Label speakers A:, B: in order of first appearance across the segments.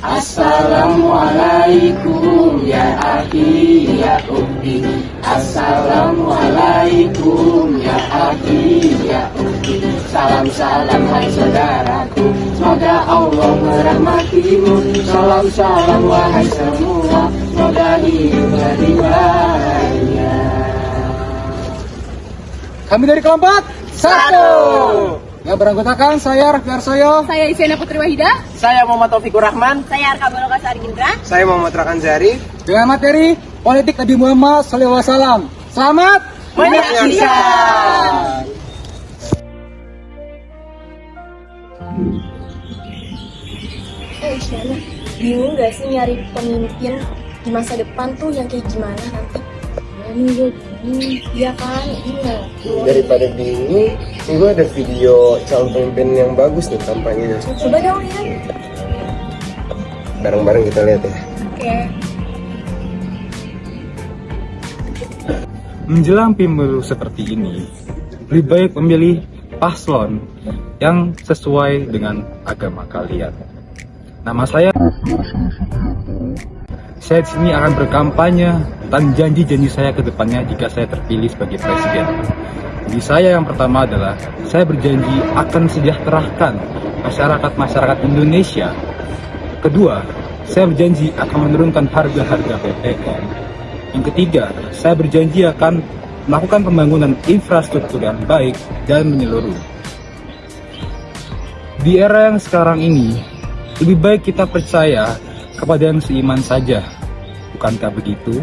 A: Assalamualaikum ya akhi ya ukhti. Assalamualaikum ya akhi ya ukhti. Salam-salam hai saudaraku, semoga Allah merahmatimu. Salam-salam wahai semua, semoga hidup lebih bahagia.
B: Kami dari kelompok 1 yang beranggotakan saya Raffi Arsoyo,
C: Saya Isyana Putri Wahidah.
D: Saya Muhammad Taufikur Rahman.
C: Saya Arka Baloka Sargindra.
D: Saya Muhammad Rakan Zari.
B: dengan materi politik Nabi Muhammad SAW. Selamat
D: menyaksikan.
C: Isyana, bingung gak sih nyari pemimpin di masa depan tuh yang kayak gimana nanti? Iya kan, iya.
D: Daripada bingung, gue ada video calon pemimpin yang bagus nih kampanyenya.
C: Coba dong lihat.
D: Bareng-bareng kita lihat ya.
C: Oke.
E: Menjelang pemilu seperti ini, lebih baik memilih paslon yang sesuai dengan agama kalian. Nama saya di sini akan berkampanye tentang janji-janji saya ke depannya jika saya terpilih sebagai presiden. Jadi saya yang pertama adalah saya berjanji akan sejahterakan masyarakat Indonesia. Kedua, saya berjanji akan menurunkan harga-harga BBM. Yang ketiga, saya berjanji akan melakukan pembangunan infrastruktur yang baik dan menyeluruh. Di era yang sekarang ini, lebih baik kita percaya kepada yang seiman saja. Bukankah begitu?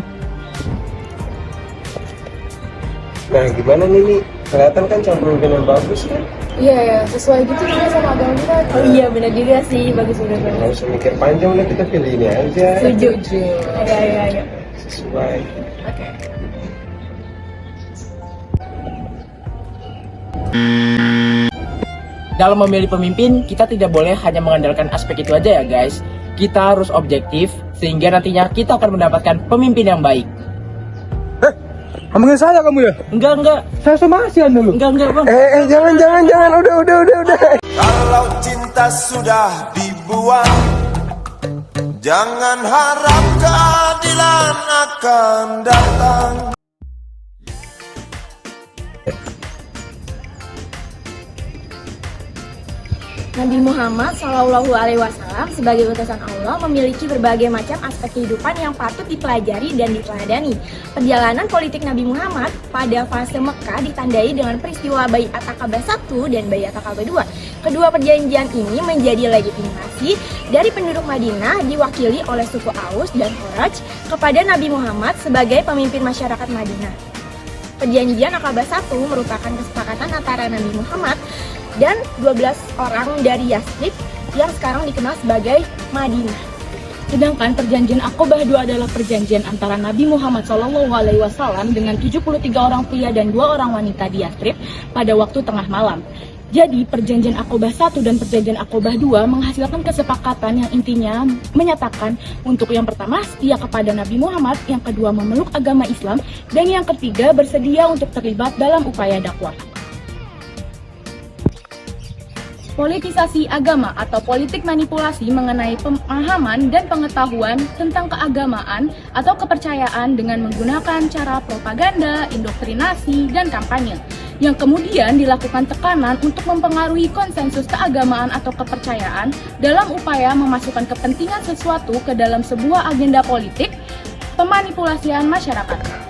D: Nah gimana nih? Kelihatan kan calon pemimpin yang bagus kan?
C: Iya ya, sesuai gitu juga sama agama kita. Oh iya, benar juga sih, bagus banget.
D: Nggak usah mikir panjang, udah kita pilih ini aja.
C: Setuju. Iya.
D: Sesuai.
C: Oke.
F: Dalam memilih pemimpin, kita tidak boleh hanya mengandalkan aspek itu aja ya guys. Kita harus objektif, sehingga nantinya kita akan mendapatkan pemimpin yang baik.
B: Ngomongin saya kamu ya?
F: Enggak.
B: Saya somasian dulu.
F: Enggak bang.
D: Jangan. Udah.
G: Kalau cinta sudah dibuang, jangan harap keadilan akan datang.
C: Nabi Muhammad Shallallahu Alaihi Wasallam sebagai utusan Allah memiliki berbagai macam aspek kehidupan yang patut dipelajari dan diteladani. Perjalanan politik Nabi Muhammad pada fase Mekah ditandai dengan peristiwa Bai'at Aqabah 1 dan Bai'at Aqabah 2. Kedua perjanjian ini menjadi legitimasi dari penduduk Madinah diwakili oleh suku Aus dan Khazraj kepada Nabi Muhammad sebagai pemimpin masyarakat Madinah. Perjanjian Aqabah 1 merupakan kesepakatan antara Nabi Muhammad dan 12 orang dari Yathrib yang sekarang dikenal sebagai Madinah.
H: Sedangkan perjanjian Aqabah 2 adalah perjanjian antara Nabi Muhammad SAW dengan 73 orang pria dan 2 orang wanita di Yathrib pada waktu tengah malam. Jadi perjanjian Aqabah 1 dan perjanjian Aqabah 2 menghasilkan kesepakatan yang intinya menyatakan untuk yang pertama setia kepada Nabi Muhammad, yang kedua memeluk agama Islam, dan yang ketiga bersedia untuk terlibat dalam upaya dakwah. Politisasi agama atau politik manipulasi mengenai pemahaman dan pengetahuan tentang keagamaan atau kepercayaan dengan menggunakan cara propaganda, indoktrinasi, dan kampanye yang kemudian dilakukan tekanan untuk mempengaruhi konsensus keagamaan atau kepercayaan dalam upaya memasukkan kepentingan sesuatu ke dalam sebuah agenda politik, pemanipulasian masyarakat.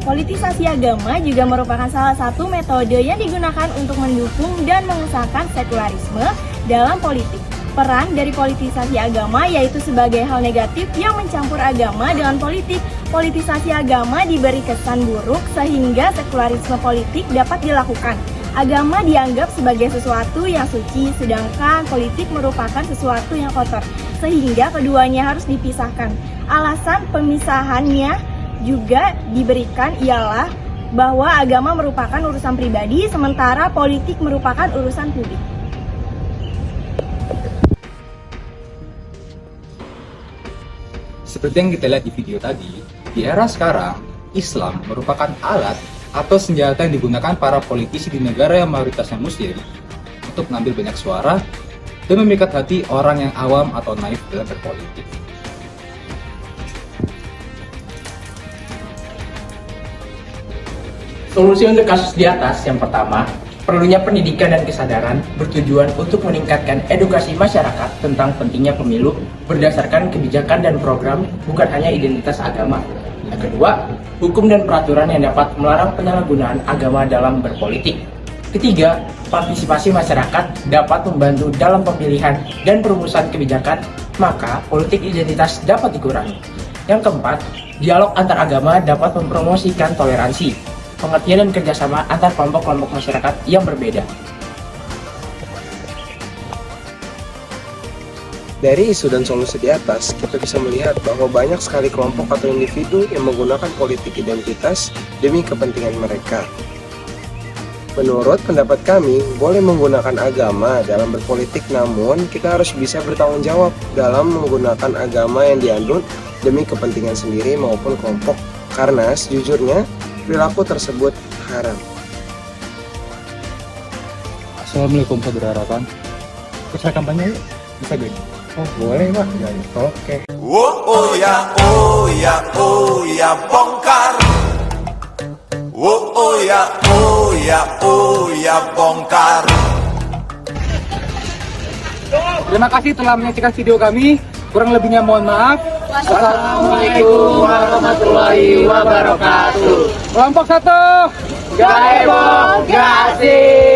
C: Politisasi agama juga merupakan salah satu metode yang digunakan untuk mendukung dan mengesahkan sekularisme dalam politik. Peran dari politisasi agama yaitu sebagai hal negatif yang mencampur agama dengan politik. Politisasi agama diberi kesan buruk sehingga sekularisme politik dapat dilakukan. Agama dianggap sebagai sesuatu yang suci, sedangkan politik merupakan sesuatu yang kotor, sehingga keduanya harus dipisahkan. Alasan pemisahannya juga diberikan ialah bahwa agama merupakan urusan pribadi, sementara politik merupakan urusan publik.
E: Seperti yang kita lihat di video tadi, di era sekarang, Islam merupakan alat atau senjata yang digunakan para politisi di negara yang mayoritasnya muslim untuk mengambil banyak suara dan memikat hati orang yang awam atau naif dalam berpolitik.
F: Solusi untuk kasus di atas yang pertama, perlunya pendidikan dan kesadaran bertujuan untuk meningkatkan edukasi masyarakat tentang pentingnya pemilu berdasarkan kebijakan dan program, bukan hanya identitas agama. Yang kedua, hukum dan peraturan yang dapat melarang penyalahgunaan agama dalam berpolitik. Ketiga, partisipasi masyarakat dapat membantu dalam pemilihan dan perumusan kebijakan, maka politik identitas dapat dikurangi. Yang keempat, dialog antar agama dapat mempromosikan toleransi, pengertian dan kerjasama antar kelompok-kelompok masyarakat yang berbeda.
D: Dari isu dan solusi di atas, kita bisa melihat bahwa banyak sekali kelompok atau individu yang menggunakan politik identitas demi kepentingan mereka. Menurut pendapat kami, boleh menggunakan agama dalam berpolitik, namun kita harus bisa bertanggung jawab dalam menggunakan agama yang dianut demi kepentingan sendiri maupun kelompok, karena sejujurnya perilaku tersebut haram.
E: Assalamualaikum saudara harapan. Ikut saya kampanye yuk, bisa gak?
D: Oh boleh Pak, oke.
G: Oh ya, oh ya, oh ya, bongkar. Oh ya, oh ya, oh ya, bongkar.
B: Terima kasih telah menyaksikan video kami. Kurang lebihnya mohon maaf.
A: Assalamualaikum warahmatullahi wabarakatuh.
B: Kelompok 1.
A: Gaebo Gasih.